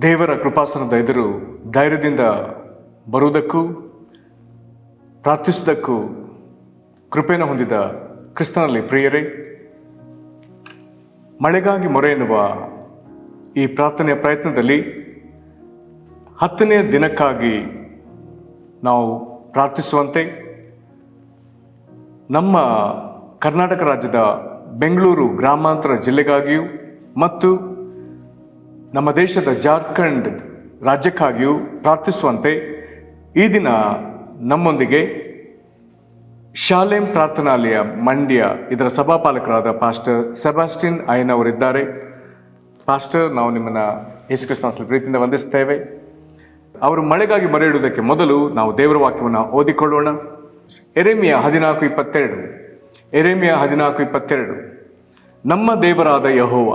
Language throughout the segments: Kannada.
ದೇವರ ಕೃಪಾಸನದ ಎದುರು ಧೈರ್ಯದಿಂದ ಬರುವುದಕ್ಕೂ ಪ್ರಾರ್ಥಿಸುವುದಕ್ಕೂ ಕೃಪೆಯನ್ನು ಹೊಂದಿದ ಕ್ರಿಸ್ತನಲ್ಲಿ ಪ್ರಿಯರೇ, ಮಳೆಗಾಗಿ ಮೊರೆ ಎನ್ನುವ ಈ ಪ್ರಾರ್ಥನೆಯ ಪ್ರಯತ್ನದಲ್ಲಿ 10ನೇ ದಿನಕ್ಕಾಗಿ ನಾವು ಪ್ರಾರ್ಥಿಸುವಂತೆ ನಮ್ಮ ಕರ್ನಾಟಕ ರಾಜ್ಯದ ಬೆಂಗಳೂರು ಗ್ರಾಮಾಂತರ ಜಿಲ್ಲೆಗಾಗಿಯೂ ಮತ್ತು ನಮ್ಮ ದೇಶದ ಜಾರ್ಖಂಡ್ ರಾಜ್ಯಕ್ಕಾಗಿಯೂ ಪ್ರಾರ್ಥಿಸುವಂತೆ ಈ ದಿನ ನಮ್ಮೊಂದಿಗೆ ಶಾಲೇಮ್ ಪ್ರಾರ್ಥನಾಲಯ ಮಂಡ್ಯ ಇದರ ಸಭಾಪಾಲಕರಾದ ಪಾಸ್ಟರ್ ಸೆಬಾಸ್ಟಿನ್ ಅಯ್ಯನವರಿದ್ದಾರೆ. ಪಾಸ್ಟರ್, ನಾವು ನಿಮ್ಮನ್ನು ಯೇಸು ಕ್ರಿಸ್ತನ ಪ್ರೀತಿಯಿಂದ ವಂದಿಸ್ತೇವೆ. ಅವರು ಮಳೆಗಾಗಿ ಮೊರೆ ಇಡುವುದಕ್ಕೆ ಮೊದಲು ನಾವು ದೇವರ ವಾಕ್ಯವನ್ನು ಓದಿಕೊಳ್ಳೋಣ. ಯೆರೆಮೀಯ 14:22 ನಮ್ಮ ದೇವರಾದ ಯೆಹೋವ,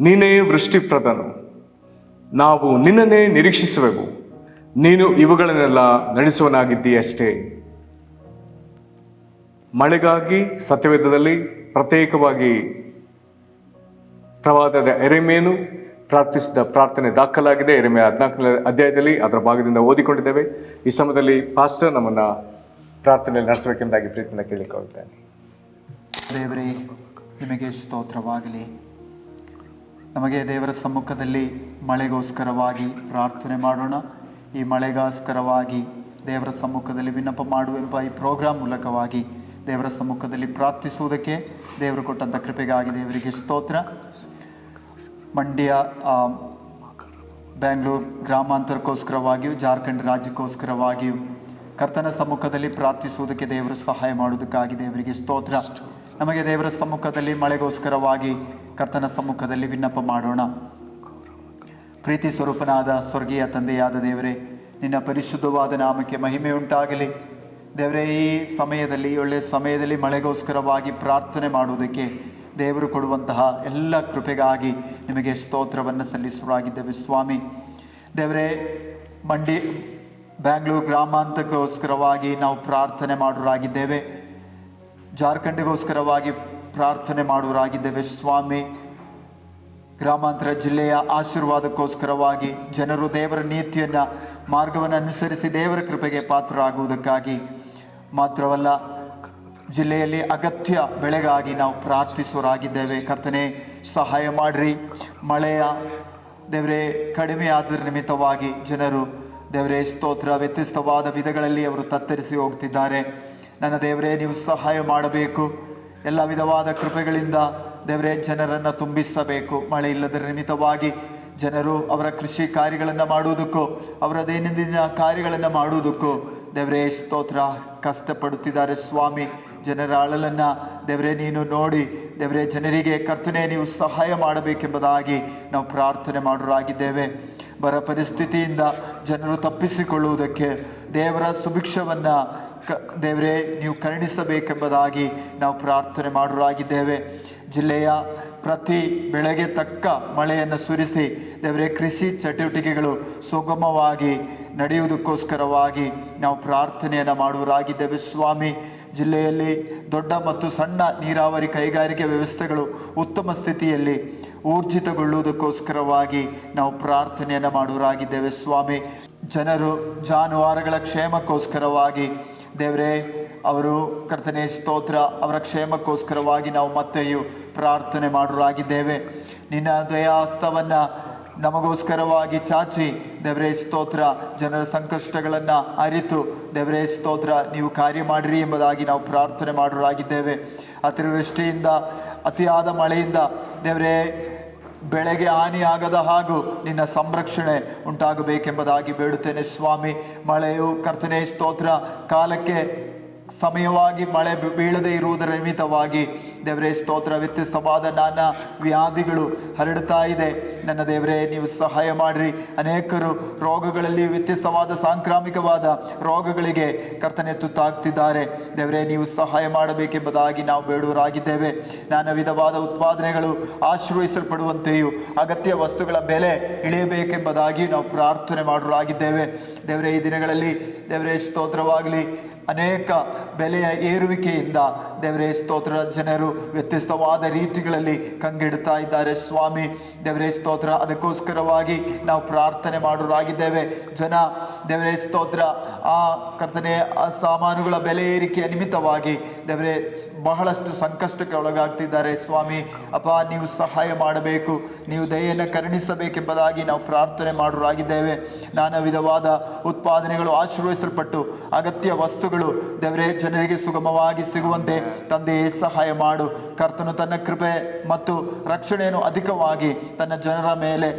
ನೀನೇ ವೃಷ್ಟಿಪ್ರದನು, ನಾವು ನಿನ್ನನ್ನೇ ನಿರೀಕ್ಷಿಸುವೆವು, ನೀನು ಇವುಗಳನ್ನೆಲ್ಲ ನಡೆಸುವನಾಗಿದ್ದೀಯಷ್ಟೇ. ಮಳೆಗಾಗಿ ಸತ್ಯವೇದದಲ್ಲಿ ಪ್ರತ್ಯೇಕವಾಗಿ ಪ್ರವಾದದ ಯೆರೆಮೀಯನು ಪ್ರಾರ್ಥಿಸಿದ ಪ್ರಾರ್ಥನೆ ದಾಖಲಾಗಿದೆ. ಯೆರೆಮೀಯ 14ನೇ ಅಧ್ಯಾಯದಲ್ಲಿ ಅದರ ಭಾಗದಿಂದ ಓದಿಕೊಂಡಿದ್ದೇವೆ. ಈ ಸಮಯದಲ್ಲಿ ಪಾಸ್ಟರ್ ನಮ್ಮನ್ನು ಪ್ರಾರ್ಥನೆಯಲ್ಲಿ ನಡೆಸಬೇಕೆಂಬುದಾಗಿ ಪ್ರೀತಿಯಿಂದ ಕೇಳಿಕೊಳ್ಳುತ್ತೇನೆ. ದೇವರೇ, ನಿಮಗೆ ಸ್ತೋತ್ರವಾಗಲಿ. ನಮಗೆ ದೇವರ ಸಮ್ಮುಖದಲ್ಲಿ ಮಳೆಗೋಸ್ಕರವಾಗಿ ಪ್ರಾರ್ಥನೆ ಮಾಡೋಣ. ಈ ಮಳೆಗೋಸ್ಕರವಾಗಿ ದೇವರ ಸಮ್ಮುಖದಲ್ಲಿ ವಿನ್ನಪ ಮಾಡುವೆಂಬ ಈ ಪ್ರೋಗ್ರಾಮ್ ಮೂಲಕವಾಗಿ ದೇವರ ಸಮ್ಮುಖದಲ್ಲಿ ಪ್ರಾರ್ಥಿಸುವುದಕ್ಕೆ ದೇವರು ಕೊಟ್ಟಂಥ ಕೃಪೆಗಾಗಿ ದೇವರಿಗೆ ಸ್ತೋತ್ರ. ಮಂಡ್ಯ, ಬೆಂಗಳೂರು ಗ್ರಾಮಾಂತರಕ್ಕೋಸ್ಕರವಾಗಿಯೂ ಜಾರ್ಖಂಡ್ ರಾಜ್ಯಕ್ಕೋಸ್ಕರವಾಗಿಯೂ ಕರ್ತನ ಸಮ್ಮುಖದಲ್ಲಿ ಪ್ರಾರ್ಥಿಸುವುದಕ್ಕೆ ದೇವರು ಸಹಾಯ ಮಾಡುವುದಕ್ಕಾಗಿ ದೇವರಿಗೆ ಸ್ತೋತ್ರ. ನಮಗೆ ದೇವರ ಸಮ್ಮುಖದಲ್ಲಿ ಮಳೆಗೋಸ್ಕರವಾಗಿ ಕರ್ತನ ಸಮ್ಮುಖದಲ್ಲಿ ವಿನ್ನಪ ಮಾಡೋಣ. ಪ್ರೀತಿ ಸ್ವರೂಪನಾದ ಸ್ವರ್ಗೀಯ ತಂದೆಯಾದ ದೇವರೇ, ನಿನ್ನ ಪರಿಶುದ್ಧವಾದ ನಾಮಕ್ಕೆ ಮಹಿಮೆ ಉಂಟಾಗಲಿ. ದೇವರೇ, ಈ ಸಮಯದಲ್ಲಿ, ಒಳ್ಳೆಯ ಸಮಯದಲ್ಲಿ ಮಳೆಗೋಸ್ಕರವಾಗಿ ಪ್ರಾರ್ಥನೆ ಮಾಡುವುದಕ್ಕೆ ದೇವರು ಕೊಡುವಂತಹ ಎಲ್ಲ ಕೃಪೆಗಾಗಿ ನಿಮಗೆ ಸ್ತೋತ್ರವನ್ನು ಸಲ್ಲಿಸುವಾಗಿದ್ದೇವೆ ಸ್ವಾಮಿ. ದೇವರೇ, ಬೆಂಗಳೂರು ಗ್ರಾಮಾಂತರಕ್ಕೋಸ್ಕರವಾಗಿ ನಾವು ಪ್ರಾರ್ಥನೆ ಮಾಡೋರಾಗಿದ್ದೇವೆ. ಜಾರ್ಖಂಡ್ಗೋಸ್ಕರವಾಗಿ ಪ್ರಾರ್ಥನೆ ಮಾಡುವರಾಗಿದ್ದೇವೆ ಸ್ವಾಮಿ. ಗ್ರಾಮಾಂತರ ಜಿಲ್ಲೆಯ ಆಶೀರ್ವಾದಕ್ಕೋಸ್ಕರವಾಗಿ ಜನರು ದೇವರ ನೀತಿಯನ್ನು ಮಾರ್ಗವನ್ನು ಅನುಸರಿಸಿ ದೇವರ ಕೃಪೆಗೆ ಪಾತ್ರರಾಗುವುದಕ್ಕಾಗಿ ಮಾತ್ರವಲ್ಲ, ಜಿಲ್ಲೆಯಲ್ಲಿ ಅಗತ್ಯ ಬೆಳೆಗಾಗಿ ನಾವು ಪ್ರಾರ್ಥಿಸುವರಾಗಿದ್ದೇವೆ. ಕರ್ತನೆ, ಸಹಾಯ ಮಾಡಿರಿ. ಮಳೆಯ ದೇವರೇ ಕಡಿಮೆ ಆದ ನಿಮಿತ್ತವಾಗಿ ಜನರು ದೇವರೇ ಸ್ತೋತ್ರ ವ್ಯತ್ಯಸ್ತವಾದ ವಿಧಗಳಲ್ಲಿ ಅವರು ತತ್ತರಿಸಿ ಹೋಗ್ತಿದ್ದಾರೆ. ನನ್ನ ದೇವರೇ, ನೀವು ಸಹಾಯ ಮಾಡಬೇಕು. ಎಲ್ಲ ವಿಧವಾದ ಕೃಪೆಗಳಿಂದ ದೇವರೇ ಜನರನ್ನು ತುಂಬಿಸಬೇಕು. ಮಳೆ ಇಲ್ಲದರ ನಿಮಿತ್ತವಾಗಿ ಜನರು ಅವರ ಕೃಷಿ ಕಾರ್ಯಗಳನ್ನು ಮಾಡುವುದಕ್ಕೂ ಅವರ ದೈನಂದಿನ ಕಾರ್ಯಗಳನ್ನು ಮಾಡುವುದಕ್ಕೂ ದೇವರೇ ಸ್ತೋತ್ರ ಕಷ್ಟಪಡುತ್ತಿದ್ದಾರೆ ಸ್ವಾಮಿ. ಜನರ ಅಳಲನ್ನು ದೇವರೇ ನೀನು ನೋಡಿ ದೇವರೇ ಜನರಿಗೆ ಕರ್ತನೆ ನೀವು ಸಹಾಯ ಮಾಡಬೇಕೆಂಬುದಾಗಿ ನಾವು ಪ್ರಾರ್ಥನೆ ಮಾಡೋರಾಗಿದ್ದೇವೆ. ಬರ ಪರಿಸ್ಥಿತಿಯಿಂದ ಜನರು ತಪ್ಪಿಸಿಕೊಳ್ಳುವುದಕ್ಕೆ ದೇವರ ಸುಭಿಕ್ಷವನ್ನು ದೇವರೇ ನೀವು ಕರುಣಿಸಬೇಕೆಂಬುದಾಗಿ ನಾವು ಪ್ರಾರ್ಥನೆ ಮಾಡೋರಾಗಿದ್ದೇವೆ. ಜಿಲ್ಲೆಯ ಪ್ರತಿ ಬೆಳೆಗೆ ತಕ್ಕ ಮಳೆಯನ್ನು ಸುರಿಸಿ ದೇವರೇ ಕೃಷಿ ಚಟುವಟಿಕೆಗಳು ಸುಗಮವಾಗಿ ನಡೆಯುವುದಕ್ಕೋಸ್ಕರವಾಗಿ ನಾವು ಪ್ರಾರ್ಥನೆಯನ್ನು ಮಾಡುವರಾಗಿದ್ದೇವೆ ಸ್ವಾಮಿ. ಜಿಲ್ಲೆಯಲ್ಲಿ ದೊಡ್ಡ ಮತ್ತು ಸಣ್ಣ ನೀರಾವರಿ ಕೈಗಾರಿಕೆ ವ್ಯವಸ್ಥೆಗಳು ಉತ್ತಮ ಸ್ಥಿತಿಯಲ್ಲಿ ಊರ್ಜಿತಗೊಳ್ಳುವುದಕ್ಕೋಸ್ಕರವಾಗಿ ನಾವು ಪ್ರಾರ್ಥನೆಯನ್ನು ಮಾಡುವರಾಗಿದ್ದೇವೆ ಸ್ವಾಮಿ. ಜನರು ಜಾನುವಾರುಗಳ ಕ್ಷೇಮಕ್ಕೋಸ್ಕರವಾಗಿ ದೇವರೇ ಅವರು ಕರ್ತನೆ ಸ್ತೋತ್ರ ಅವರ ಕ್ಷೇಮಕ್ಕೋಸ್ಕರವಾಗಿ ನಾವು ಮತ್ತೆಯೂ ಪ್ರಾರ್ಥನೆ ಮಾಡುವರಾಗಿದ್ದೇವೆ. ನಿನ್ನ ದಯಾಹಸ್ತವನ್ನು ನಮಗೋಸ್ಕರವಾಗಿ ಚಾಚಿ ದೇವರೇ ಸ್ತೋತ್ರ ಜನರ ಸಂಕಷ್ಟಗಳನ್ನು ಅರಿತು ದೇವರೇ ಸ್ತೋತ್ರ ನೀವು ಕಾರ್ಯ ಮಾಡಿರಿ ಎಂಬುದಾಗಿ ನಾವು ಪ್ರಾರ್ಥನೆ ಮಾಡುವರಾಗಿದ್ದೇವೆ. ಅತಿವೃಷ್ಟಿಯಿಂದ ಅತಿಯಾದ ಮಳೆಯಿಂದ ದೇವರೇ ಬೆಳೆಗೆ ಹಾನಿಯಾಗದ ಹಾಗೂ ನಿನ್ನ ಸಂರಕ್ಷಣೆ ಉಂಟಾಗಬೇಕೆಂಬುದಾಗಿ ಬೇಡುತ್ತೇನೆ ಸ್ವಾಮಿ. ಮಳೆಯು ಕರ್ತನೆ ಸ್ತೋತ್ರ ಕಾಲಕ್ಕೆ ಸಮಯವಾಗಿ ಮಳೆ ಬೀಳದೇ ಇರುವುದರ ನಿಮಿತ್ತವಾಗಿ ದೇವರೇ ಸ್ತೋತ್ರ ವ್ಯತ್ಯಸ್ತವಾದ ನಾನಾ ವ್ಯಾಧಿಗಳು ಹರಡ್ತಾ ಇದೆ. ನನ್ನ ದೇವರೇ ನೀವು ಸಹಾಯ ಮಾಡಿರಿ. ಅನೇಕರು ರೋಗಗಳಲ್ಲಿ ವ್ಯತ್ಯಸ್ತವಾದ ಸಾಂಕ್ರಾಮಿಕವಾದ ರೋಗಗಳಿಗೆ ಕರ್ತನೆ ತುತ್ತಾಗ್ತಿದ್ದಾರೆ. ದೇವರೇ ನೀವು ಸಹಾಯ ಮಾಡಬೇಕೆಂಬುದಾಗಿ ನಾವು ಬೇಡುವರಾಗಿದ್ದೇವೆ. ನಾನಾ ವಿಧವಾದ ಉತ್ಪಾದನೆಗಳು ಆಶ್ರಯಿಸಲ್ಪಡುವಂತೆಯೂ ಅಗತ್ಯ ವಸ್ತುಗಳ ಬೆಲೆ ಇಳಿಯಬೇಕೆಂಬುದಾಗಿ ನಾವು ಪ್ರಾರ್ಥನೆ ಮಾಡುವರಾಗಿದ್ದೇವೆ. ದೇವರೇ ಈ ದಿನಗಳಲ್ಲಿ ದೇವರೇ ಸ್ತೋತ್ರವಾಗಲಿ ಅನೇಕ ಬೆಲೆಯ ಏರುವಿಕೆಯಿಂದ ದೇವರೇ ಸ್ತೋತ್ರ ಜನರು ವ್ಯತ್ಯಸ್ತವಾದ ರೀತಿಗಳಲ್ಲಿ ಕಂಗೆಡುತ್ತಾ ಇದ್ದಾರೆ ಸ್ವಾಮಿ. ದೇವರೇ ಸ್ತೋತ್ರ ಸ್ತೋತ್ರ. ಅದಕ್ಕೋಸ್ಕರವಾಗಿ ನಾವು ಪ್ರಾರ್ಥನೆ ಮಾಡೋರಾಗಿದ್ದೇವೆ. ಜನ ದೇವರೇ ಸ್ತೋತ್ರ, ಆ ಕರ್ತನೆ ಆ ಸಾಮಾನುಗಳ ಬೆಲೆ ಏರಿಕೆಯ ನಿಮಿತ್ತವಾಗಿ ದೇವರೇ ಬಹಳಷ್ಟು ಸಂಕಷ್ಟಕ್ಕೆ ಒಳಗಾಗ್ತಿದ್ದಾರೆ ಸ್ವಾಮಿ. ಅಪ್ಪ, ನೀವು ಸಹಾಯ ಮಾಡಬೇಕು, ನೀವು ದಯೆಯನ್ನು ಕರುಣಿಸಬೇಕೆಂಬುದಾಗಿ ನಾವು ಪ್ರಾರ್ಥನೆ ಮಾಡೋರಾಗಿದ್ದೇವೆ. ನಾನಾ ವಿಧವಾದ ಉತ್ಪಾದನೆಗಳು ಆಶೀರ್ವದಿಸಲ್ಪಟ್ಟು ಅಗತ್ಯ ವಸ್ತುಗಳು ದೇವರೇ ಜನರಿಗೆ ಸುಗಮವಾಗಿ ಸಿಗುವಂತೆ ತಂದೆಯೇ ಸಹಾಯ ಮಾಡು. ಕರ್ತನು ತನ್ನ ಕೃಪೆ ಮತ್ತು ರಕ್ಷಣೆಯನ್ನು ಅಧಿಕವಾಗಿ ತನ್ನ ಜನರ ಮೇಲೆ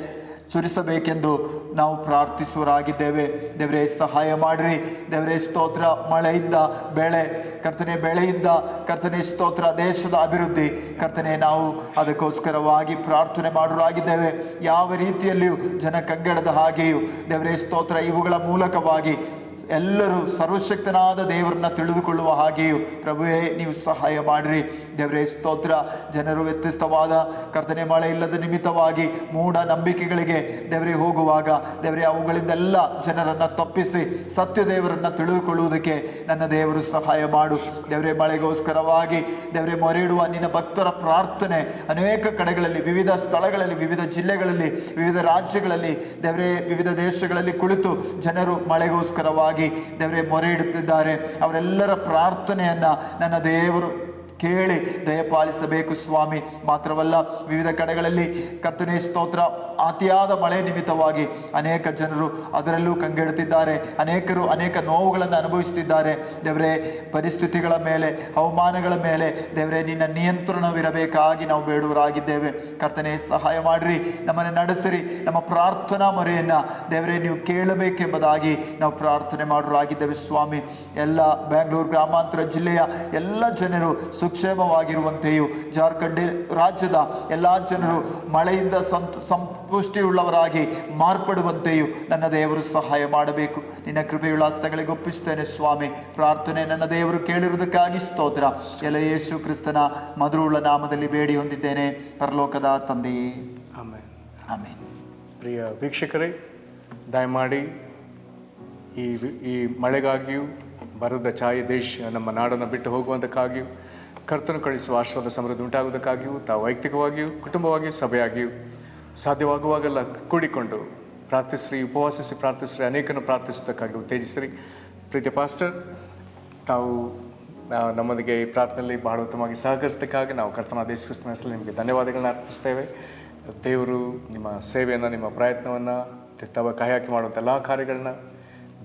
ಸುರಿಸಬೇಕೆಂದು ನಾವು ಪ್ರಾರ್ಥಿಸುವರಾಗಿದ್ದೇವೆ. ದೇವರೇ ಸಹಾಯ ಮಾಡಿರಿ. ದೇವರೇ ಸ್ತೋತ್ರ, ಮಳೆಯಿಂದ ಬೆಳೆ ಕರ್ತನೆ, ಬೆಳೆಯಿಂದ ಕರ್ತನೆ ಸ್ತೋತ್ರ, ದೇಶದ ಅಭಿವೃದ್ಧಿ ಕರ್ತನೆ, ನಾವು ಅದಕ್ಕೋಸ್ಕರವಾಗಿ ಪ್ರಾರ್ಥನೆ ಮಾಡೋರಾಗಿದ್ದೇವೆ. ಯಾವ ರೀತಿಯಲ್ಲಿಯೂ ಜನ ಕಂಗೆಡದ ಹಾಗೆಯೂ ದೇವರೇ ಸ್ತೋತ್ರ, ಇವುಗಳ ಮೂಲಕವಾಗಿ ಎಲ್ಲರೂ ಸರ್ವಶಕ್ತನಾದ ದೇವರನ್ನ ತಿಳಿದುಕೊಳ್ಳುವ ಹಾಗೆಯೂ ಪ್ರಭುವೇ ನೀವು ಸಹಾಯ ಮಾಡಿರಿ. ದೇವರೇ ಸ್ತೋತ್ರ, ಜನರು ವ್ಯತ್ಯಸ್ತವಾದ ಕರ್ತನೆ ಮಳೆ ಇಲ್ಲದ ನಿಮಿತ್ತವಾಗಿ ಮೂಢ ನಂಬಿಕೆಗಳಿಗೆ ದೇವರೇ ಹೋಗುವಾಗ ದೇವರೇ ಅವುಗಳಿಂದೆಲ್ಲ ಜನರನ್ನು ತಪ್ಪಿಸಿ ಸತ್ಯ ದೇವರನ್ನು ತಿಳಿದುಕೊಳ್ಳುವುದಕ್ಕೆ ನನ್ನ ದೇವರು ಸಹಾಯ ಮಾಡು. ದೇವರೇ ಮಳೆಗೋಸ್ಕರವಾಗಿ ದೇವರೇ ಮೊರೆಯಿಡುವ ನಿನ್ನ ಭಕ್ತರ ಪ್ರಾರ್ಥನೆ ಅನೇಕ ಕಡೆಗಳಲ್ಲಿ, ವಿವಿಧ ಸ್ಥಳಗಳಲ್ಲಿ, ವಿವಿಧ ಜಿಲ್ಲೆಗಳಲ್ಲಿ, ವಿವಿಧ ರಾಜ್ಯಗಳಲ್ಲಿ ದೇವರೇ ವಿವಿಧ ದೇಶಗಳಲ್ಲಿ ಕುಳಿತು ಜನರು ಮಳೆಗೋಸ್ಕರವಾಗಿ ದೇವರೇ ಮೊರೆ ಇಡುತ್ತಿದ್ದಾರೆ. ಅವರೆಲ್ಲರ ಪ್ರಾರ್ಥನೆಯನ್ನ ನನ್ನ ದೇವರು ಕೇಳಿ ದಯಪಾಲಿಸಬೇಕು ಸ್ವಾಮಿ. ಮಾತ್ರವಲ್ಲ, ವಿವಿಧ ಕಡೆಗಳಲ್ಲಿ ಕರ್ತನೇ ಸ್ತೋತ್ರ, ಅತಿಯಾದ ಮಳೆ ನಿಮಿತ್ತವಾಗಿ ಅನೇಕ ಜನರು ಅದರಲ್ಲೂ ಕಂಗೆಡುತ್ತಿದ್ದಾರೆ. ಅನೇಕರು ಅನೇಕ ನೋವುಗಳನ್ನು ಅನುಭವಿಸುತ್ತಿದ್ದಾರೆ. ದೇವರೇ ಪರಿಸ್ಥಿತಿಗಳ ಮೇಲೆ, ಹವಾಮಾನಗಳ ಮೇಲೆ ದೇವರೇ ನಿನ್ನ ನಿಯಂತ್ರಣವಿರಬೇಕಾಗಿ ನಾವು ಬೇಡುವರಾಗಿದ್ದೇವೆ. ಕರ್ತನೇ ಸಹಾಯ ಮಾಡಿರಿ, ನಮ್ಮನ್ನು ನಡೆಸಿರಿ. ನಮ್ಮ ಪ್ರಾರ್ಥನಾ ಮೊರೆಯನ್ನು ದೇವರೇ ನೀವು ಕೇಳಬೇಕೆಂಬುದಾಗಿ ನಾವು ಪ್ರಾರ್ಥನೆ ಮಾಡೋರಾಗಿದ್ದೇವೆ ಸ್ವಾಮಿ. ಎಲ್ಲ ಬೆಂಗಳೂರು ಗ್ರಾಮಾಂತರ ಜಿಲ್ಲೆಯ ಎಲ್ಲ ಜನರು ಸುಕ್ಷೇಮವಾಗಿರುವಂತೆಯೂ, ಜಾರ್ಖಂಡ್ ರಾಜ್ಯದ ಎಲ್ಲ ಜನರು ಮಳೆಯಿಂದ ಸಂಪುಷ್ಟಿಯುಳ್ಳವರಾಗಿ ಮಾರ್ಪಡುವಂತೆಯೂ ನನ್ನ ದೇವರು ಸಹಾಯ ಮಾಡಬೇಕು. ನಿನ್ನ ಕೃಪೆಯುಳ್ಳ ಹಸ್ತಗಳಿಗೆ ಒಪ್ಪಿಸ್ತೇನೆ ಸ್ವಾಮಿ. ಪ್ರಾರ್ಥನೆ ನನ್ನ ದೇವರು ಕೇಳಿರುವುದಕ್ಕಾಗಿ ಸ್ತೋತ್ರ. ಎಲ್ಲ ಯೇಸು ಕ್ರಿಸ್ತನ ಮಧುರವುಳ್ಳ ನಾಮದಲ್ಲಿ ಬೇಡಿ ಹೊಂದಿದ್ದೇನೆ, ಪರಲೋಕದ ತಂದೆಯೇ, ಆಮೇಲೆ. ಆಮೇನ್. ಪ್ರಿಯ ವೀಕ್ಷಕರೇ, ದಯಮಾಡಿ ಈ ಮಳೆಗಾಗಿಯೂ ಬರದ ಛಾಯೆ ದೇಶ ನಮ್ಮ ನಾಡನ್ನು ಬಿಟ್ಟು ಹೋಗುವಂತಕ್ಕಾಗಿಯೂ, ಕರ್ತನು ಕಳಿಸುವ ಆಶೀರ್ವಾದ ಸಮೃದ್ಧಿ ಉಂಟಾಗುವುದಕ್ಕಾಗಿಯೂ, ತಾವು ವೈಯಕ್ತಿಕವಾಗಿಯೂ ಕುಟುಂಬವಾಗಿಯೂ ಸಭೆಯಾಗಿಯೂ ಸಾಧ್ಯವಾಗುವಾಗೆಲ್ಲ ಕೂಡಿಕೊಂಡು ಪ್ರಾರ್ಥಿಸ್ರಿ, ಉಪವಾಸಿಸಿ ಪ್ರಾರ್ಥಿಸ್ರಿ, ಅನೇಕನ್ನು ಪ್ರಾರ್ಥಿಸೋದಕ್ಕಾಗಿ ಉತ್ತೇಜಿಸ್ರಿ. ಪ್ರೀತಿಯ ಪಾಸ್ಟರ್, ತಾವು ನಮ್ಮೊಂದಿಗೆ ಈ ಪ್ರಾರ್ಥನೆಯಲ್ಲಿ ಬಹಳ ಉತ್ತಮವಾಗಿ ಸಹಕರಿಸೋದಕ್ಕಾಗಿ ನಾವು ಕರ್ತನಾದ ಯೇಸು ಕ್ರಿಸ್ತನ ಹೆಸರಲ್ಲಿ ನಿಮಗೆ ಧನ್ಯವಾದಗಳನ್ನ ಅರ್ಪಿಸ್ತೇವೆ. ದೇವರು ನಿಮ್ಮ ಸೇವೆಯನ್ನು, ನಿಮ್ಮ ಪ್ರಯತ್ನವನ್ನು, ತಾವು ಕೈ ಹಾಕಿ ಮಾಡುವಂಥ ಎಲ್ಲ ಕಾರ್ಯಗಳನ್ನ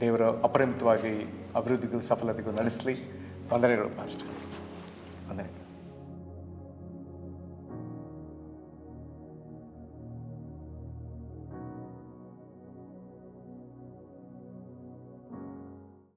ದೇವರು ಅಪರಿಮಿತವಾಗಿ ಅಭಿವೃದ್ಧಿಗೂ ಸಫಲತೆಗೂ ನಡೆಸಲಿ. ವಂದನೆಗಳು ಪಾಸ್ಟರ್. ವಂದನೆ.